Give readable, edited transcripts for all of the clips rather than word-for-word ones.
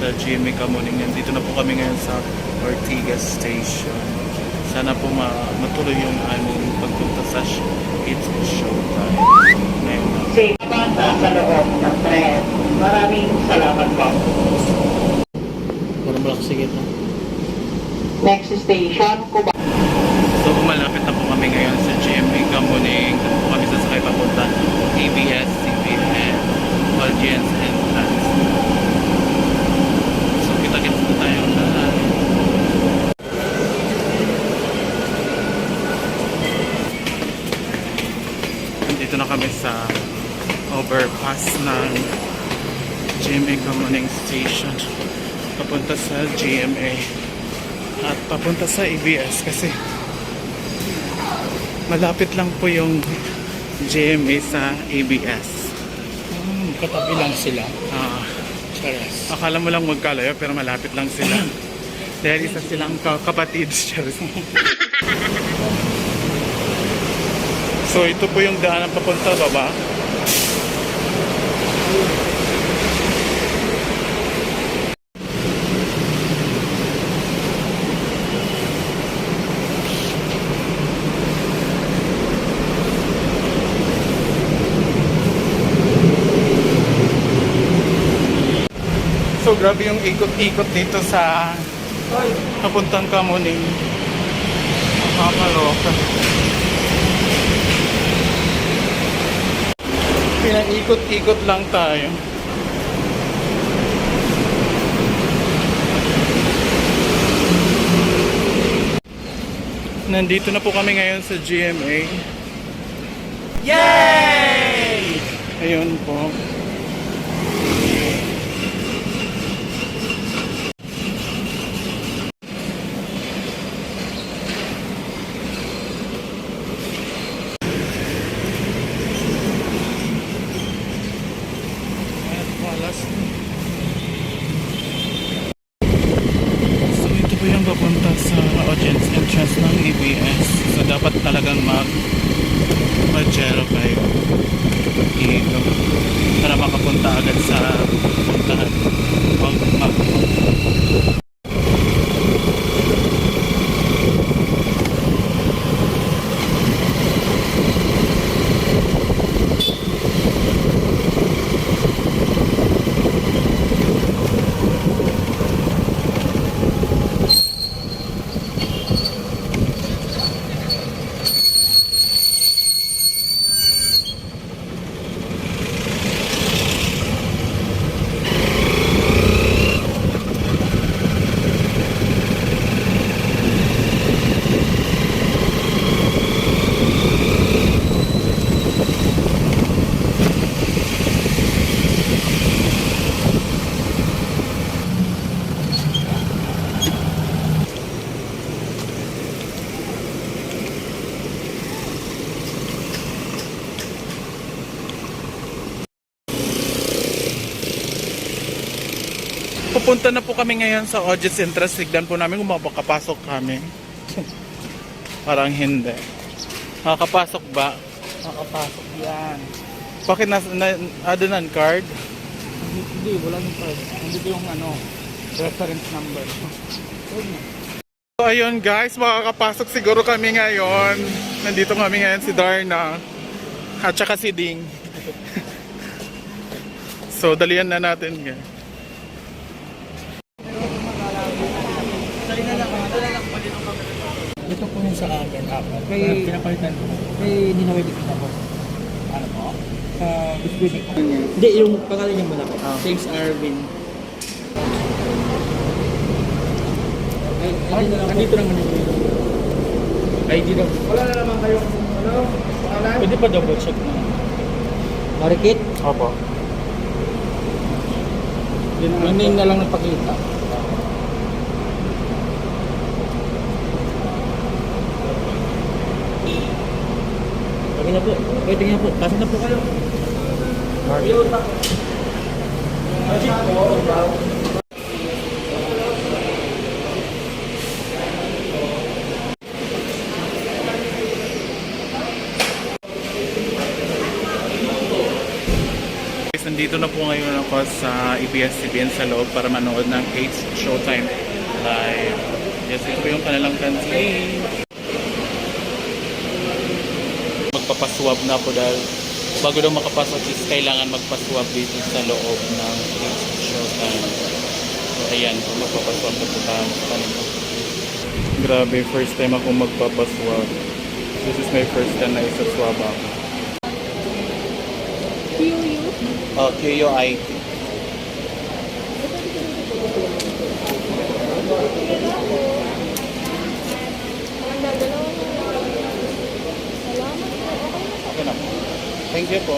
sa GMA Kamuning. Dito na po kami ngayon sa Ortigas Station. Sana po matuloy yung aming pagpunta sa It's Showtime. Ngayon na. Banda sa loob ng tren. Maraming salamat po. Para malakas sige po. Next station, Cuba. So malapit na po kami ngayon sa GMA Kamuning. Doon po kami sasakay papunta ABS-CBN Audience Entrance. So kita-kits na tayo lahat. Nandito na kami sa overpass ng GMA Kamuning Station papunta sa GMA at papunta sa ABS kasi malapit lang po yung GMA sa ABS. Katabi lang sila. Charis. Akala mo lang magkalayo pero malapit lang sila. Dahil isa silang kapatid. Charis. So ito po yung daanan papunta baba. So grabe yung ikot-ikot dito sa papuntang Kamuning. Nakakaloka. Pinaikot-ikot lang tayo. Nandito na po kami ngayon sa GMA. Yay! Ayun po. So ito po yung papunta sa audience entrance ng ABS. So dapat talagang mag-pajero kayo dito para makapunta agad sa puntahan. Pupunta na po kami ngayon sa audience entrance. Tignan po namin kung makakapasok kami. Parang hindi. Makakapasok ba? Makakapasok yan. Bakit adonan card? Hindi, wala yung card. Nandito yung reference number. So ayun guys, makakapasok siguro kami ngayon. Nandito kami ngayon si Darna at saka si Ding. So dalian na natin guys. Ito po yung sa akin. Kay pinapalitan ko. Kay ninawibig ako. Ano po? Sa biskuit. Hindi, yung pangalan niya muna ko. James Arvin. Nandito naman yung ID daw. Wala na naman kayong pangalan? Pwede pa double check na. Marikit? Opo. Yung name na lang napakita. Okay na po. Pwede nga po. Pasok na po kayo. nandito na po ngayon ako sa ABS-CBN sa loob para manood ng 8 Showtime live. Yes, ito po yung kanilang canteen. Magpapaswab na po dahil bago daw makapasok is kailangan magpaswab dito sa loob ng 8 Showtime. So ayan, kung magpapaswab na po tayo sa kanila. Grabe, first time ako magpapaswab. This is my first time na isaswab ako. QU? Oh, QUIT. Okay na po. Thank you po.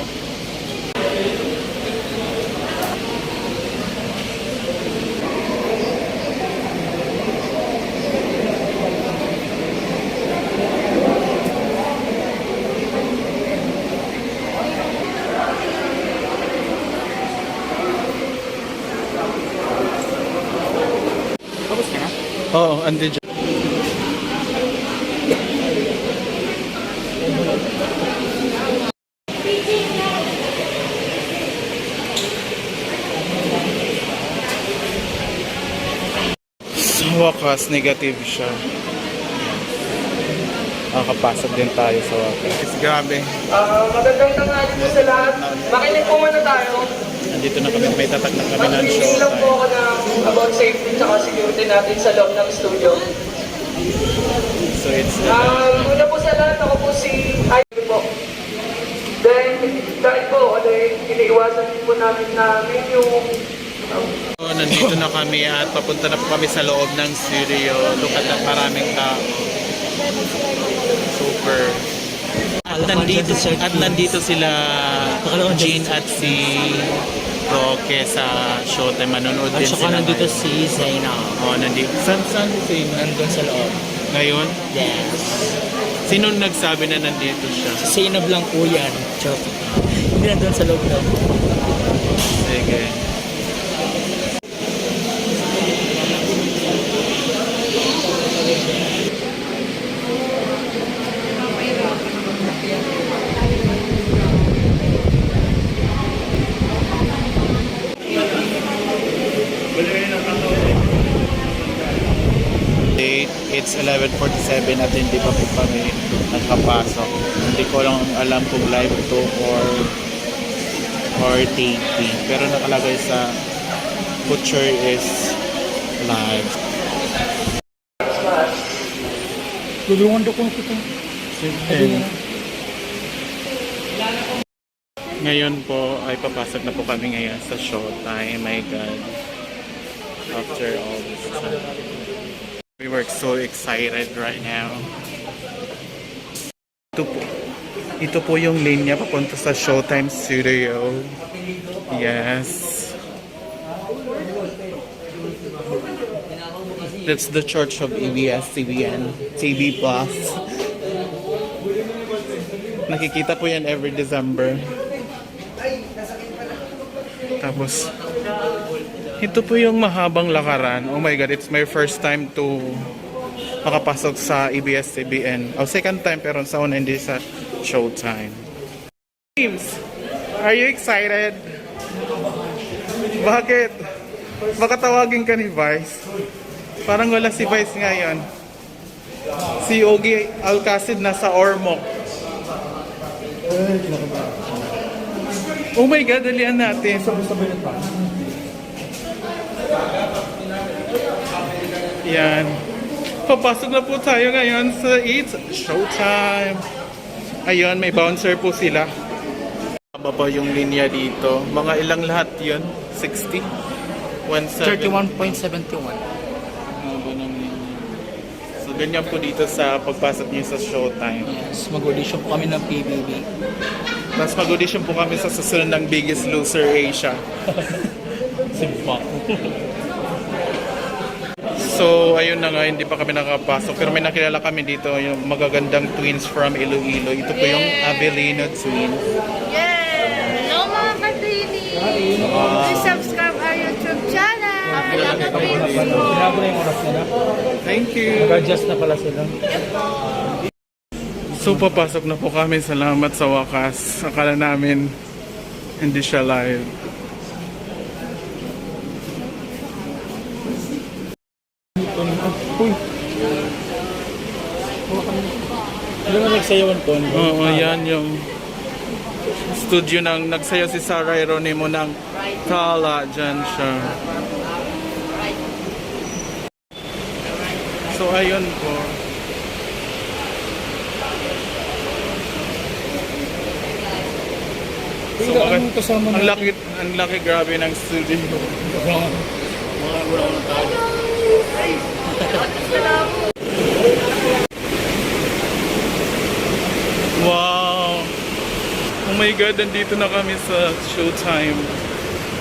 Tapos ka na? Oo, andun dyan. Sa wakas, negative siya. Nakakapasok din tayo sa wakas. Grabe. Magandang tanghali po sa lahat. Makinig po muna tayo. Andito na kami, may tatak na kami ng Mag-briefing lang po show. ako about safety at security natin sa loob ng studio. So it's Una po sa lahat, ako po si Ivy po. Then, dahil po, iniiwasan po namin yung So, nandito na kami at papunta na po kami sa loob ng studio. Look at that, maraming tao. Super. At nandito sila Jean at si Roque sa Showtime. Manonood din At saka sila nandito ngayon. si Zaina. Oh, nandito. Saan si Nandun sa loob. ngayon? Yes. Sino nagsabi na nandito siya? Si Zainab lang po yan. Joke. Hindi nandun sa loob lang. Sige. It's 11:47 at hindi pa po kami nakapasok. Hindi ko lang alam kung live to or taping. Pero nakalagay sa picture is live. Tulungan daw ko kita. Ngayon po ay papasok na po kami ngayon sa Showtime. My God. After all this time. We were so excited right now. Ito po yung linya papunta sa Showtime Studio. Yes. That's the Church of ABS-CBN TV Plus. Nakikita po yan every December. Tapos, ito po yung mahabang lakaran. Oh my God, it's my first time to makapasok sa ABS-CBN. Oh, second time pero sa una hindi sa Showtime. James, are you excited? Bakit? Baka tawagin ka ni Vice. Parang wala si Vice ngayon. Si Ogie Alcacid nasa Ormoc. Oh my God, dalian natin. Sabay na pa. Yan. Papasok na po tayo ngayon sa It's Showtime. Ayun, may bouncer po sila. Haba pa yung linya dito. Mga ilang lahat yun? 60? 17? 31.71. Haba ng linya. So, ganyan po dito sa pagpasok niyo sa Showtime. Yes, mag-audition po kami ng PBB. Tapos mag-audition po kami sa susunod ng Biggest Loser Asia. Simpak. So, ayun na nga, hindi pa kami nakapasok. Pero may nakilala kami dito, yung magagandang twins from Iloilo. Ito po yung Avelino twins. Yeah! Hello mga katrini! Please subscribe our YouTube channel! Hello katrini! Sinabi na yung oras nila. Thank you! Nag-adjust na pala sila. So, papasok na po kami. Salamat sa wakas. Akala namin hindi siya live. Ano ba nagsayawan po? Oo, yan yung studio ng nagsayaw si Sarah Geronimo ng Tala. Dyan siya. So, ayun po. So, Ang kasama ang laki grabe ng studio. Wow! Oh my God, nandito na kami sa showtime.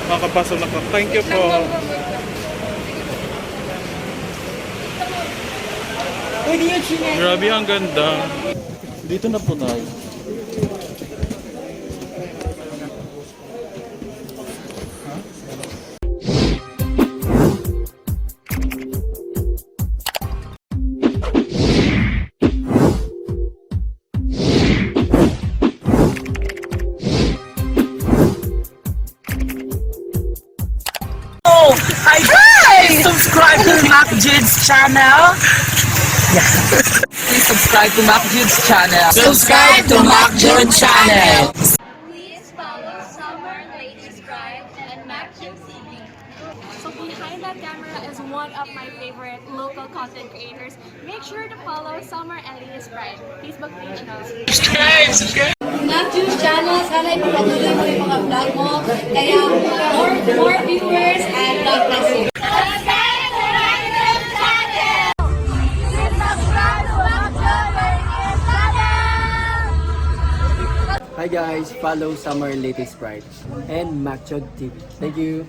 Makapasok na ka. Thank you po. Pwede yung chinela. Grabe, ang ganda. Dito na po tayo. Hi guys! Subscribe to Mac Jids channel. Please subscribe to Mac Jids channel. Subscribe to Mac Jids channel. Please follow Summer Ladies Pride and Maxim TV. So behind that camera is one of my favorite local content creators. Make sure to follow Summer and Ladies Pride Facebook page now. Matthew's channel, sana ipapatuloy mo yung mga vlog mo. Kaya more viewers and God bless you. Hi guys, follow Summer Latest Pride and Macchod TV. Thank you.